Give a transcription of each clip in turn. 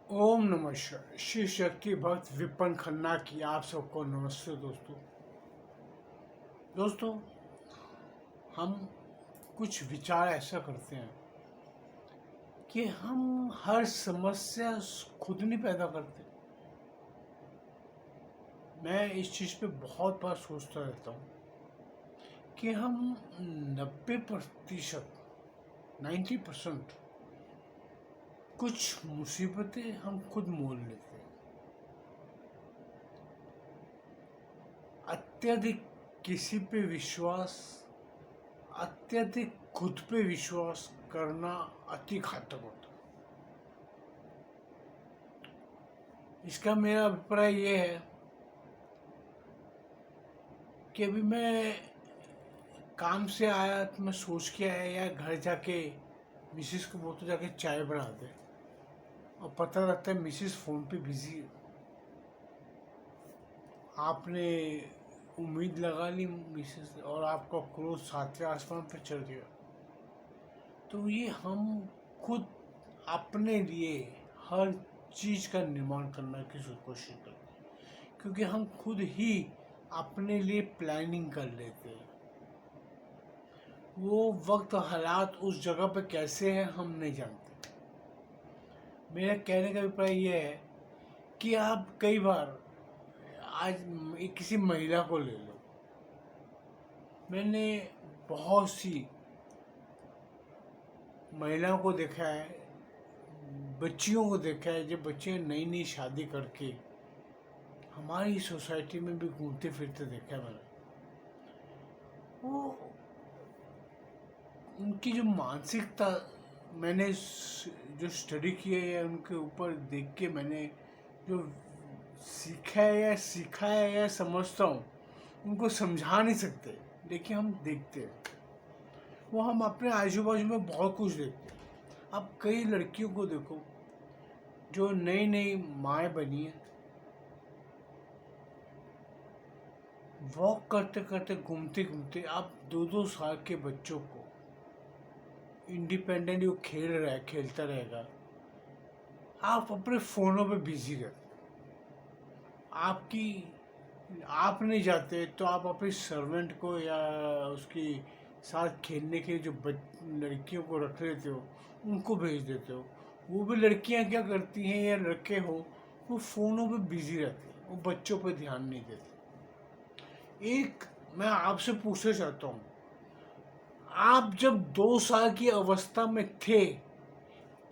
ओम नमः शिवाय। शिव शक्ति भक्त विपन खन्ना की आप सबको नमस्ते दोस्तों। हम कुछ विचार ऐसा करते हैं कि हम हर समस्या खुद नहीं पैदा करते। मैं इस चीज़ पे बहुत बार सोचता रहता हूँ कि हम 90% 90% कुछ मुसीबतें हम खुद मोल लेते हैं। अत्यधिक किसी पे विश्वास, अत्यधिक खुद पे विश्वास करना अति घातक होता है। इसका मेरा अभिप्राय ये है कि अभी मैं काम से आया तो मैं सोच के आया यार घर जाके मिसिस को बोलते जाके चाय बना दे, और पता लगता है मिसिस फ़ोन पे बिजी है। आपने उम्मीद लगा ली मिसिस से और आपका क्रोध सातवें आसमान पे चढ़ गया। तो ये हम खुद अपने लिए हर चीज़ का निर्माण करने की कोशिश करते हैं, क्योंकि हम खुद ही अपने लिए प्लानिंग कर लेते हैं। वो वक्त हालात उस जगह पे कैसे हैं हम नहीं जानते। मेरा कहने का अभिप्राय ये है कि आप कई बार आज किसी महिला को ले लो। मैंने बहुत सी महिलाओं को देखा है, बच्चियों को देखा है, जब बच्चे नई नई शादी करके हमारी सोसाइटी में भी घूमते फिरते देखा है मैंने। वो उनकी जो मानसिकता मैंने जो स्टडी किया है उनके ऊपर देख के मैंने जो सीखा है या समझता हूँ, उनको समझा नहीं सकते, लेकिन हम देखते हैं। वो हम अपने आजू बाजू में बहुत कुछ देखते हैं। अब कई लड़कियों को देखो जो नई नई माएँ बनी है, वॉक करते करते घूमते घूमते आप 2-2 साल के बच्चों को इंडिपेंडेंट वो खेलता रहेगा, आप अपने फ़ोनों पे बिजी रहते। आप नहीं जाते तो आप अपने सर्वेंट को या उसकी साथ खेलने के जो लड़कियों को रख लेते हो उनको भेज देते हो। वो भी लड़कियां क्या करती हैं या लड़के हो, वो फ़ोनों पे बिजी रहते हैं, वो बच्चों पे ध्यान नहीं देते। एक मैं आपसे पूछना चाहता हूँ, आप जब 2 साल की अवस्था में थे,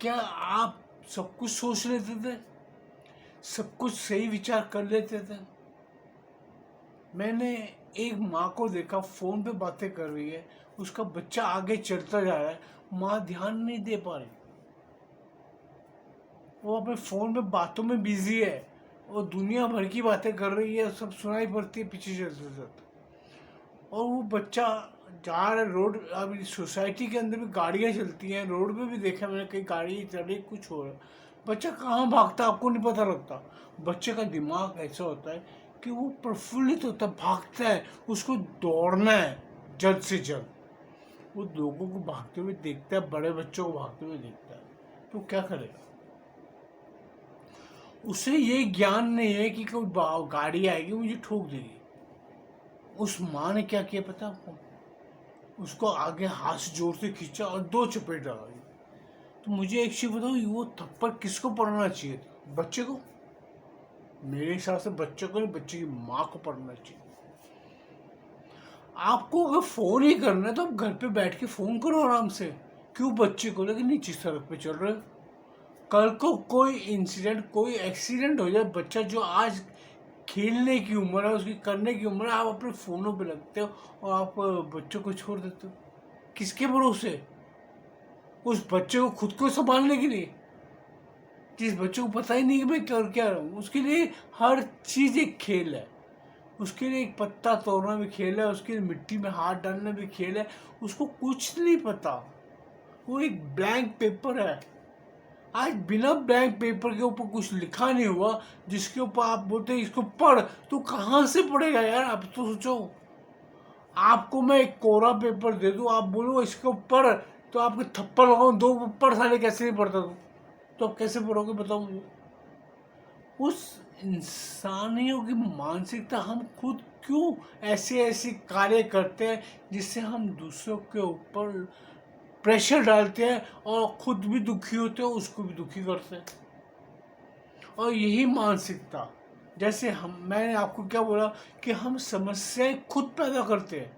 क्या आप सब कुछ सोच लेते थे, सब कुछ सही विचार कर लेते थे? मैंने एक माँ को देखा फ़ोन पे बातें कर रही है, उसका बच्चा आगे चलता जा रहा है, माँ ध्यान नहीं दे पा रही, वो अपने फ़ोन पे बातों में बिजी है, वो दुनिया भर की बातें कर रही है, सब सुनाई पड़ती है पीछे चलते चलते। और वो बच्चा जा रहा है रोड, अब सोसाइटी के अंदर भी गाड़ियाँ चलती हैं, रोड पे भी देखा मैंने, कई गाड़ी चल रही, कुछ हो रहा है, बच्चा कहाँ भागता आपको नहीं पता लगता। बच्चे का दिमाग ऐसा होता है कि वो प्रफुल्लित होता है, भागता है, उसको दौड़ना है जल्द से जल्द। वो लोगों को भागते हुए देखता है, बड़े बच्चों को भागते हुए देखता है, तो क्या करेगा? उसे ये ज्ञान नहीं है कि कोई गाड़ी आएगी मुझे ठोक देगी। उस माँ ने क्या किया पता आपको? उसको आगे हाथ से जोर से खींचा और 2 चपेट लगा दी। तो मुझे एक चीज बताओ, वो थप्पड़ किसको पड़ना चाहिए था? बच्चे को? मेरे हिसाब से बच्चे को नहीं, बच्चे की माँ को पड़ना चाहिए। आपको अगर फोन ही करना है तो आप घर पे बैठ के फोन करो आराम से, क्यों बच्चे को लेकर नीचे सड़क पे चल रहे हो? कल को कोई इंसिडेंट, कोई एक्सीडेंट हो जाए, बच्चा जो आज खेलने की उम्र है, उसकी करने की उम्र है, आप अपने फ़ोनों पे लगते हो और आप बच्चों को छोड़ देते हो। किसके भरोसे? उस बच्चे को खुद को संभालने के लिए, जिस बच्चे को पता ही नहीं कि मैं कर क्या रहा हूँ, उसके लिए हर चीज़ एक खेल है। उसके लिए एक पत्ता तोड़ना भी खेल है, उसके लिए मिट्टी में हाथ डालना भी खेल है। उसको कुछ नहीं पता, वो एक ब्लैंक पेपर है। आज बिना ब्लैंक पेपर के ऊपर कुछ लिखा नहीं हुआ जिसके ऊपर आप बोलते इसको पढ़, तो कहाँ से पढ़ेगा यार? आप तो सोचो, आपको मैं एक कोरा पेपर दे दूँ, आप बोलो इसको पढ़, तो आपको थप्पड़ लगाऊं, 2 पढ़ साले कैसे नहीं पढ़ता? तो आप कैसे पढ़ोगे बताओ मुझे? उस इंसानियों की मानसिकता हम खुद क्यों ऐसे ऐसे कार्य करते हैं जिससे हम दूसरों के ऊपर प्रेशर डालते हैं और खुद भी दुखी होते हैं, उसको भी दुखी करते हैं। और यही मानसिकता, जैसे मैंने आपको क्या बोला कि हम समस्याएं खुद पैदा करते हैं।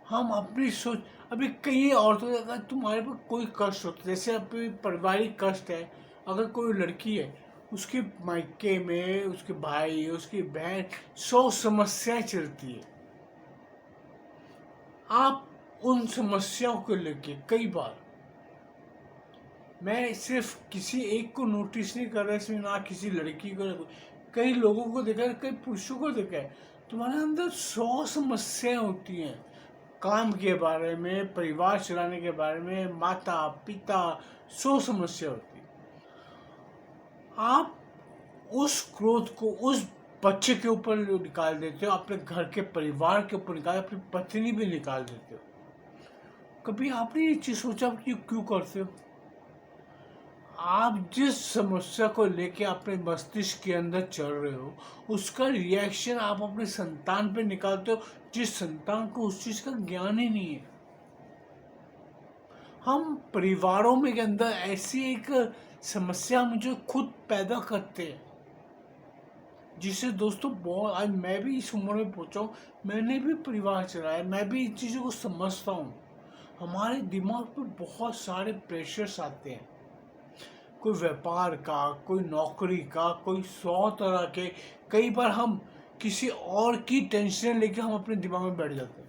हम अपनी सोच, अभी कई औरतों अगर तुम्हारे पर कोई कष्ट होता है, जैसे अभी पारिवारिक कष्ट है, अगर कोई लड़की है, उसके मायके में उसके भाई उसकी बहन 100 समस्याएं चलती है। आप उन समस्याओं को लेके कई बार, मैं सिर्फ किसी एक को नोटिस नहीं कर रहा इसमें, ना किसी लड़की को, कई लोगों को देखा है, कई पुरुषों को देखा है, तुम्हारे अंदर 100 समस्याएं होती हैं। काम के बारे में, परिवार चलाने के बारे में, माता पिता, 100 समस्या होती है। आप उस क्रोध को उस बच्चे के ऊपर निकाल देते हो, अपने घर के परिवार के ऊपर निकाल, अपनी पत्नी भी निकाल देते हो। कभी आपने ये चीज सोचा कि क्यों करते हो? आप जिस समस्या को लेके अपने मस्तिष्क के अंदर चल रहे हो, उसका रिएक्शन आप अपने संतान पे निकालते हो, जिस संतान को उस चीज का ज्ञान ही नहीं है। हम परिवारों में के अंदर ऐसी एक समस्या मुझे खुद पैदा करते हैं, जिसे दोस्तों बहुत, आज मैं भी इस उम्र में पहुंचा हूँ, मैंने भी परिवार चलाया, मैं भी इन चीज़ों को समझता हूँ। हमारे दिमाग पे बहुत सारे प्रेशर्स आते हैं, कोई व्यापार का, कोई नौकरी का, कोई 100 तरह के। कई बार हम किसी और की टेंशन लेके हम अपने दिमाग में बैठ जाते हैं।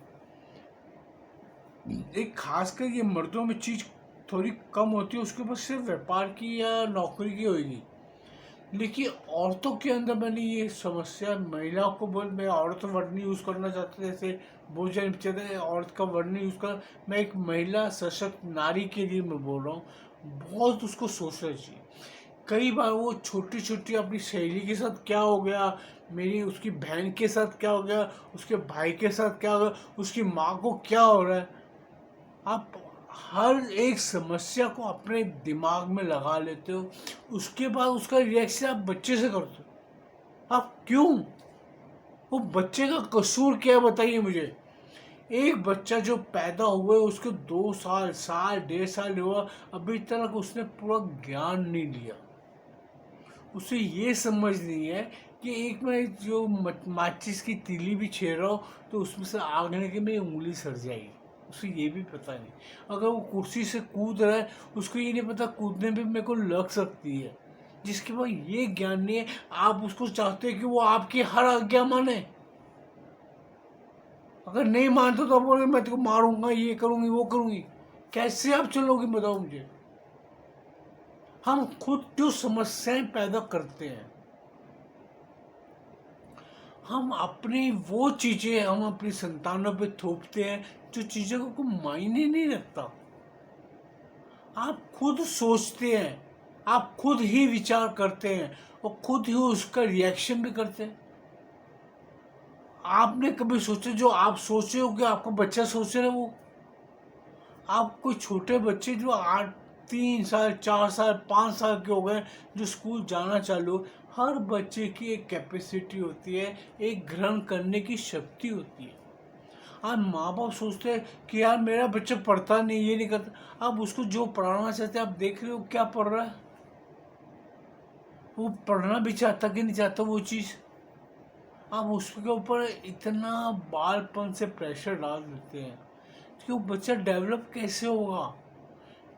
एक खासकर ये मर्दों में चीज़ थोड़ी कम होती है, उसके पास सिर्फ व्यापार की या नौकरी की होगी। लेकिन औरतों के अंदर मैंने ये समस्या, महिलाओं को बोल, मैं औरत वर्ड नहीं यूज़ करना चाहता, जैसे बहुत जन चाहते हैं औरत का वर्ड नहीं यूज़ कर, मैं एक महिला सशक्त नारी के लिए मैं बोल रहा हूँ। बहुत उसको सोचना चाहिए। कई बार वो छोटी छोटी अपनी सहेली के साथ क्या हो गया, मेरी उसकी बहन के साथ क्या हो गया, उसके भाई के साथ क्या हो गया, उसकी माँ को क्या हो रहा है, आप हर एक समस्या को अपने दिमाग में लगा लेते हो। उसके बाद उसका रिएक्शन आप बच्चे से करते हो। आप क्यों? वो बच्चे का कसूर क्या है बताइए मुझे। एक बच्चा जो पैदा हुआ है, उसको 2 साल, साल 1.5 साल हुआ, अभी तक उसने पूरा ज्ञान नहीं लिया। उसे ये समझ नहीं है कि एक मैं जो माचिस की तीली भी छेड़ रहा हूँ तो उसमें से आग लगने की मेरी उंगली सड़ जाएगी। उसे ये भी पता नहीं। अगर वो कुर्सी से कूद रहा है, उसको ये नहीं पता कूदने पे मेरे को लग सकती है। जिसके पास ये ज्ञान नहीं है, आप उसको चाहते हैं कि वो आपकी हर आज्ञा माने। अगर नहीं मानते तो आप बोले मैं तेको मारूंगा, ये करूंगी, वो करूंगी। कैसे आप चलोगे बताओ मुझे। हम खुद जो समस्याएं पैदा करते हैं, हम अपनी वो चीजें हम अपनी संतानों पे थोपते हैं जो चीजों को कोई मायने नहीं रखता। आप खुद सोचते हैं, आप खुद ही विचार करते हैं और खुद ही उसका रिएक्शन भी करते हैं। आपने कभी सोचा जो आप सोच रहे हो कि आपका बच्चा सोच रहा है वो? आप कोई छोटे बच्चे जो 3 साल 4 साल 5 साल के हो गए, जो स्कूल जाना चालू, हर बच्चे की एक कैपेसिटी होती है, एक ग्रहण करने की शक्ति होती है। आज माँ बाप सोचते हैं कि यार मेरा बच्चा पढ़ता नहीं, ये नहीं करता। आप उसको जो पढ़ाना चाहते हैं, आप देख रहे हो क्या पढ़ रहा है। वो पढ़ना भी चाहता कि नहीं चाहता वो चीज़। आप उसके ऊपर इतना बालपन से प्रेशर डाल देते हैं कि वो बच्चा डेवलप कैसे होगा।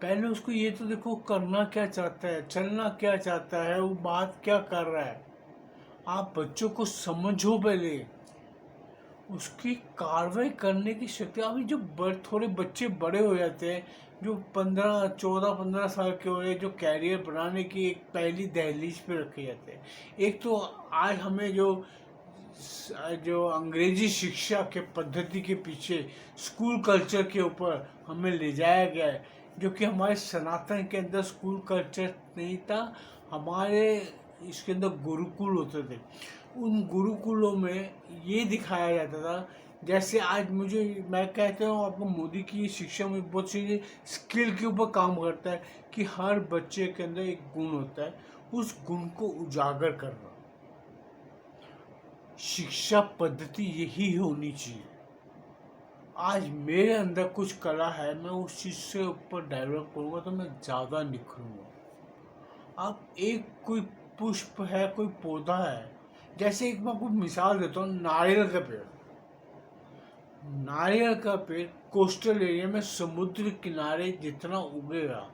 पहले उसको ये तो देखो करना क्या चाहता है, चलना क्या चाहता है, वो बात क्या कर रहा है। आप बच्चों को समझो पहले, उसकी कार्रवाई करने की शक्ति। अभी जो थोड़े बच्चे बड़े हो जाते हैं, जो 14 15 साल के हो रहे, जो कैरियर बनाने की एक पहली दहलीज पे रखे जाते हैं। एक तो आज हमें जो जो अंग्रेजी शिक्षा के पद्धति के पीछे स्कूल कल्चर के ऊपर हमें ले जाया गया है, जो कि हमारे सनातन के अंदर स्कूल कल्चर नहीं था। हमारे इसके अंदर गुरुकुल होते थे। उन गुरुकुलों में ये दिखाया जाता था जैसे आज मैं कहता हूँ आपको, मोदी की ये शिक्षा में बहुत सी स्किल के ऊपर काम करता है कि हर बच्चे के अंदर एक गुण होता है, उस गुण को उजागर करना। शिक्षा पद्धति यही होनी चाहिए। आज मेरे अंदर कुछ कला है, मैं उस चीज़ से ऊपर डेवलप करूँगा तो मैं ज़्यादा निखरूंगा। आप एक कोई पुष्प है, कोई पौधा है, जैसे एक मैं आपको मिसाल देता हूँ, नारियल का पेड़। नारियल का पेड़ कोस्टल एरिया में समुद्र किनारे जितना उगेगा,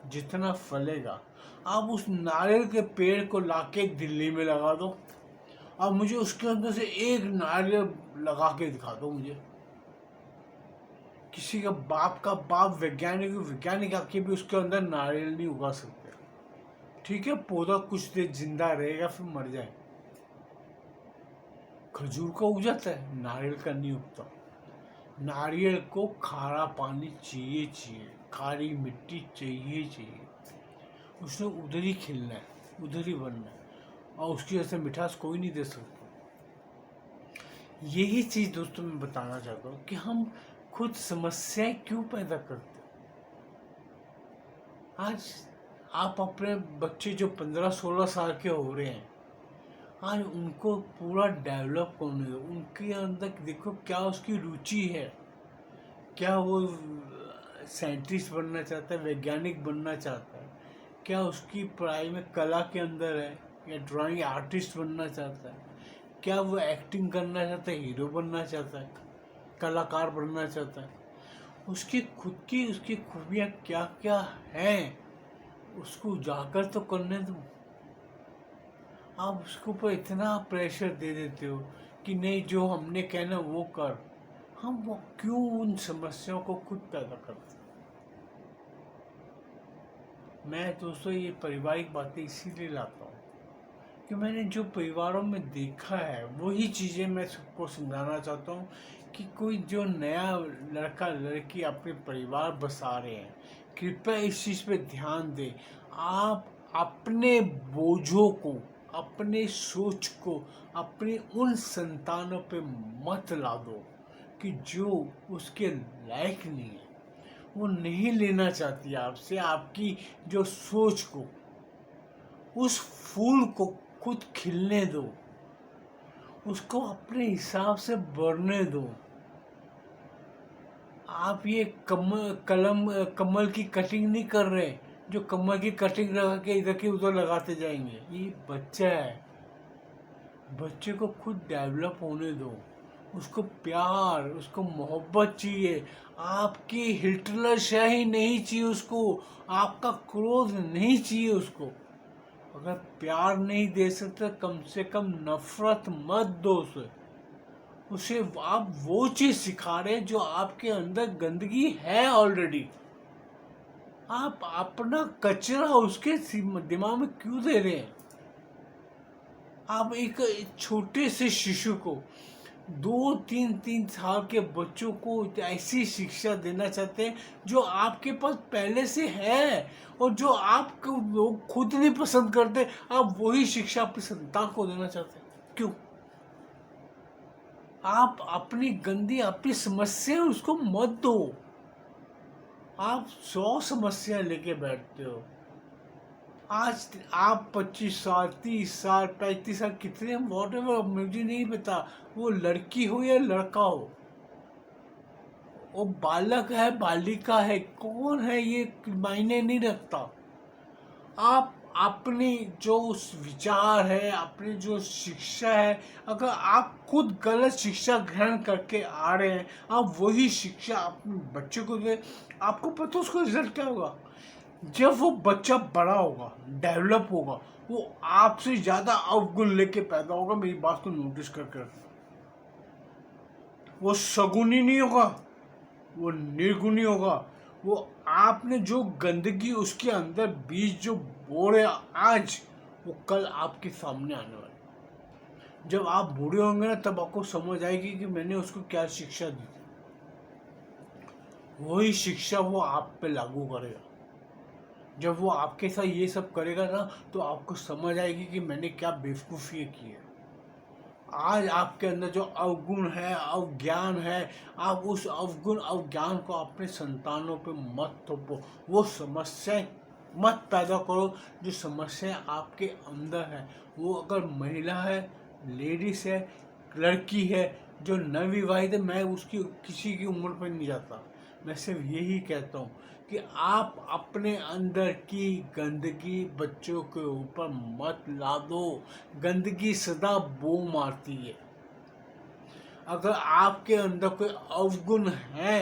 जितना फलेगा, आप उस नारियल के पेड़ को लाके दिल्ली में लगा दो, अब मुझे उसके अंदर से एक नारियल लगा के दिखा दो। मुझे किसी का बाप वैज्ञानिक आके भी उसके अंदर नारियल नहीं उगा सकते। ठीक है, पौधा कुछ देर जिंदा रहेगा फिर मर जाए। खजूर का उग जाता है, नारियल का नहीं उगता। नारियल को खारा पानी चाहिए, खारी मिट्टी चाहिए। उसने उधर ही खिलना है, उधर ही बनना है, और उसकी जैसे मिठास कोई नहीं दे सकता। यही चीज़ दोस्तों मैं बताना चाहता हूँ कि हम खुद समस्याएं क्यों पैदा करते हैं। आज आप अपने बच्चे जो 15-16 साल के हो रहे हैं, आज उनको पूरा डेवलप करने दो। उनके अंदर देखो क्या उसकी रुचि है, क्या वो साइंटिस्ट बनना चाहता है, वैज्ञानिक बनना चाहता है, क्या उसकी पढ़ाई में कला के अंदर है, या ड्राइंग आर्टिस्ट बनना चाहता है, क्या वो एक्टिंग करना चाहता है, हीरो बनना चाहता है, कलाकार बनना चाहता है। उसकी खूबियाँ क्या क्या हैं, उसको उजागर तो करने दो। आप उसके ऊपर इतना प्रेशर दे देते हो कि नहीं, जो हमने कहना वो कर। हम वो क्यों उन समस्याओं को खुद पैदा करते हैं। मैं दोस्तों ये पारिवारिक बातें इसीलिए लाता हूँ कि मैंने जो परिवारों में देखा है वही चीज़ें मैं सबको समझाना चाहता हूँ कि कोई जो नया लड़का लड़की अपने परिवार बसा रहे हैं, कृपया इस चीज़ पे ध्यान दें। आप अपने बोझों को, अपने सोच को अपनी उन संतानों पे मत ला दो कि जो उसके लायक नहीं है। वो नहीं लेना चाहती आपसे आपकी जो सोच को। उस फूल को खुद खिलने दो, उसको अपने हिसाब से बढ़ने दो। आप ये कमल की कटिंग नहीं कर रहे, जो कमल की कटिंग लगा के इधर की उधर लगाते जाएंगे। ये बच्चा है, बच्चे को खुद डेवलप होने दो। उसको प्यार, उसको मोहब्बत चाहिए। आपकी हिटलर शाही नहीं चाहिए उसको, आपका क्रोध नहीं चाहिए उसको। अगर प्यार नहीं दे सकते, कम से कम नफरत मत दो उसे आप वो चीज सिखा रहे हैं जो आपके अंदर गंदगी है ऑलरेडी। आप अपना कचरा उसके दिमाग में क्यों दे रहे हैं। आप एक छोटे से शिशु को, 2-3 साल के बच्चों को ऐसी शिक्षा देना चाहते हैं जो आपके पास पहले से है, और जो आपको लोग खुद नहीं पसंद करते, आप वही शिक्षा अपनी संतान को देना चाहते हैं। क्यों? आप अपनी समस्या उसको मत दो। आप 100 समस्या लेके बैठते हो। आज आप 25 साल, 30 साल, 35 साल, कितने वॉट एवर, मुझे नहीं पता वो लड़की हो या लड़का हो, वो बालक है बालिका है, कौन है ये मायने नहीं रखता। आप अपनी जो उस विचार है, अपनी जो शिक्षा है, अगर आप खुद गलत शिक्षा ग्रहण करके आ रहे हैं, आप वही शिक्षा अपने बच्चे को दे, आपको पता उसका रिजल्ट क्या होगा। जब वो बच्चा बड़ा होगा, डेवलप होगा, वो आपसे ज्यादा अवगुण लेके पैदा होगा। मेरी बात को नोटिस करके रखना। वो सगुनी नहीं होगा, वो निर्गुणी होगा। वो आपने जो गंदगी उसके अंदर बीज जो बो रहे आज, वो कल आपके सामने आने वाले। जब आप बूढ़े होंगे ना, तब आपको समझ आएगी कि मैंने उसको क्या शिक्षा दी। वही शिक्षा वो आप पे लागू करेगा। जब वो आपके साथ ये सब करेगा ना, तो आपको समझ आएगी कि मैंने क्या बेवकूफ़ी की है। आज आपके अंदर जो अवगुण है, अवज्ञान है, आप उस अवगुण अवज्ञान को अपने संतानों पे मत थोपो। वो समस्याएं मत पैदा करो जो समस्या आपके अंदर है। वो अगर महिला है, लेडीज है, लड़की है जो नवविवाहित है, मैं उसकी किसी की उम्र पर नहीं जाता। मैं सिर्फ यही कहता हूँ कि आप अपने अंदर की गंदगी बच्चों के ऊपर मत ला दो। गंदगी सदा बो मारती है। अगर आपके अंदर कोई अवगुण है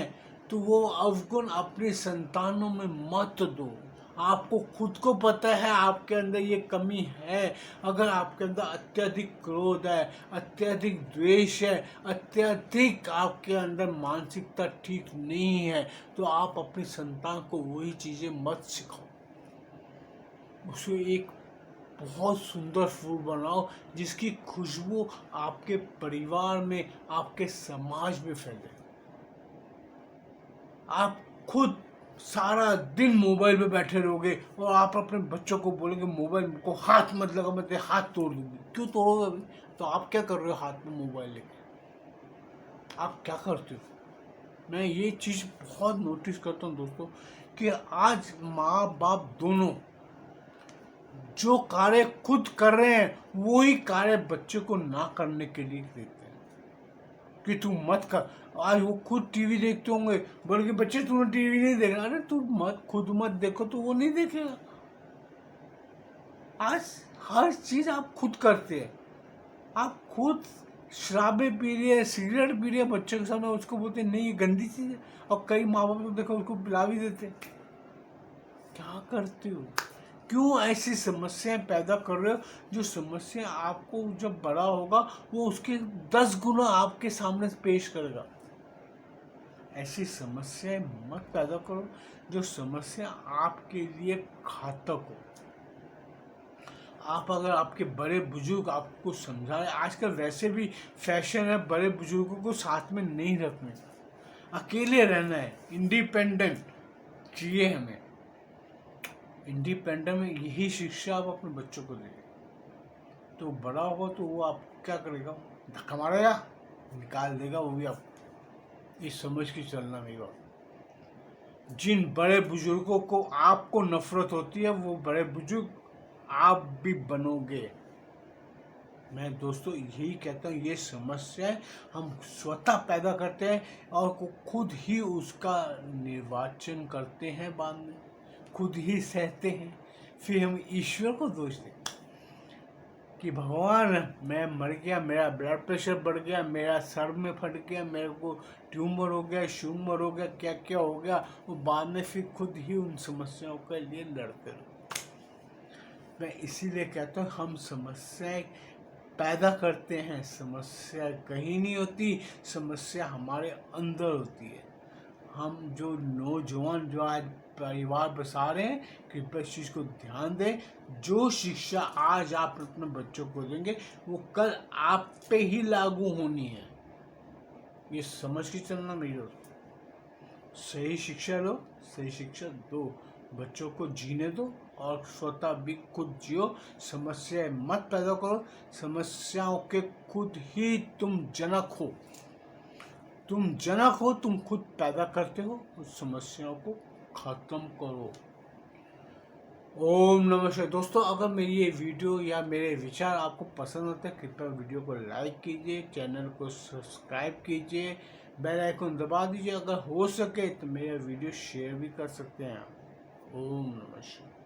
तो वो अवगुण अपने संतानों में मत दो। आपको खुद को पता है आपके अंदर ये कमी है। अगर आपके अंदर अत्यधिक क्रोध है, अत्यधिक द्वेष है, अत्यधिक आपके अंदर मानसिकता ठीक नहीं है, तो आप अपनी संतान को वही चीज़ें मत सिखाओ। उसे एक बहुत सुंदर फूल बनाओ जिसकी खुशबू आपके परिवार में, आपके समाज में फैले। आप खुद सारा दिन मोबाइल पे बैठे रहोगे और आप अपने बच्चों को बोलोगे मोबाइल को हाथ मत लगा, मैं तेरे हाथ तोड़ दूंगी। क्यों तोड़ोगे अभी? तो आप क्या कर रहे हो हाथ में मोबाइल लेके? आप क्या करते हो? मैं ये चीज़ बहुत नोटिस करता हूँ दोस्तों कि आज माँ बाप दोनों जो कार्य खुद कर रहे हैं वही कार्य बच्चे को ना करने के लिए देते हैं कि तू मत कर। आज वो खुद टीवी देखते होंगे, बल्कि बच्चे तूने टीवी नहीं देखना, अरे तू मत खुद मत देखो तो वो नहीं देखेगा। आज हर चीज आप खुद करते हैं। आप खुद शराबें पी रही है, सिगरेट पी रही है बच्चों के सामने, उसको बोलते नहीं ये गंदी चीज है, और कई माँ बाप तो देखो उसको पिला भी देते। क्या करते हो? क्यों ऐसी समस्याएं पैदा कर रहे हो? जो समस्या आपको जब बड़ा होगा वो उसके 10 गुना आपके सामने पेश करेगा। ऐसी समस्याएं मत पैदा करो जो समस्या आपके लिए घातक हो। आप अगर आपके बड़े बुजुर्ग आपको समझाए, आजकल वैसे भी फैशन है बड़े बुजुर्गों को साथ में नहीं रखने, अकेले रहना है, इंडिपेंडेंट चाहिए हमें। इंडिपेंडेंट में यही शिक्षा आप अपने बच्चों को देंगे तो बड़ा होगा तो वो आप क्या करेगा? धक्का मारेगा, निकाल देगा वो भी आपको। इस समझ के चलना मेरी बात। जिन बड़े बुजुर्गों को आपको नफरत होती है वो बड़े बुजुर्ग आप भी बनोगे। मैं दोस्तों यही कहता हूँ, ये समस्याएं हम स्वतः पैदा करते हैं और खुद ही उसका निर्वाचन करते हैं, बाद में खुद ही सहते हैं। फिर हम ईश्वर को दोष देते कि भगवान मैं मर गया, मेरा ब्लड प्रेशर बढ़ गया, मेरा सर में फट गया, मेरे को ट्यूमर हो गया, श्यूमर हो गया, क्या क्या हो गया, वो बाद में फिर खुद ही उन समस्याओं के लिए लड़ते रहो। मैं इसीलिए कहता हूँ हम समस्याएं पैदा करते हैं, समस्या कहीं नहीं होती, समस्या हमारे अंदर होती है। हम जो नौजवान जो आज परिवार बसा रहे हैं, कृपया इस चीज़ को ध्यान दें। जो शिक्षा आज आप अपने बच्चों को देंगे वो कल आप पे ही लागू होनी है। ये समझ के चलना मेरी दोस्त। सही शिक्षा लो, सही शिक्षा दो, बच्चों को जीने दो और स्वतः भी खुद जियो। समस्याएं मत पैदा करो, समस्याओं के खुद ही तुम जनक हो। तुम जनक हो, तुम खुद पैदा करते हो। उस समस्याओं को खत्म करो। ओम नमः शिवाय। दोस्तों अगर मेरी ये वीडियो या मेरे विचार आपको पसंद होते हैं, कृपया वीडियो को लाइक कीजिए, चैनल को सब्सक्राइब कीजिए, बेल आइकन दबा दीजिए। अगर हो सके तो मेरा वीडियो शेयर भी कर सकते हैं। ओम नमः शिवाय।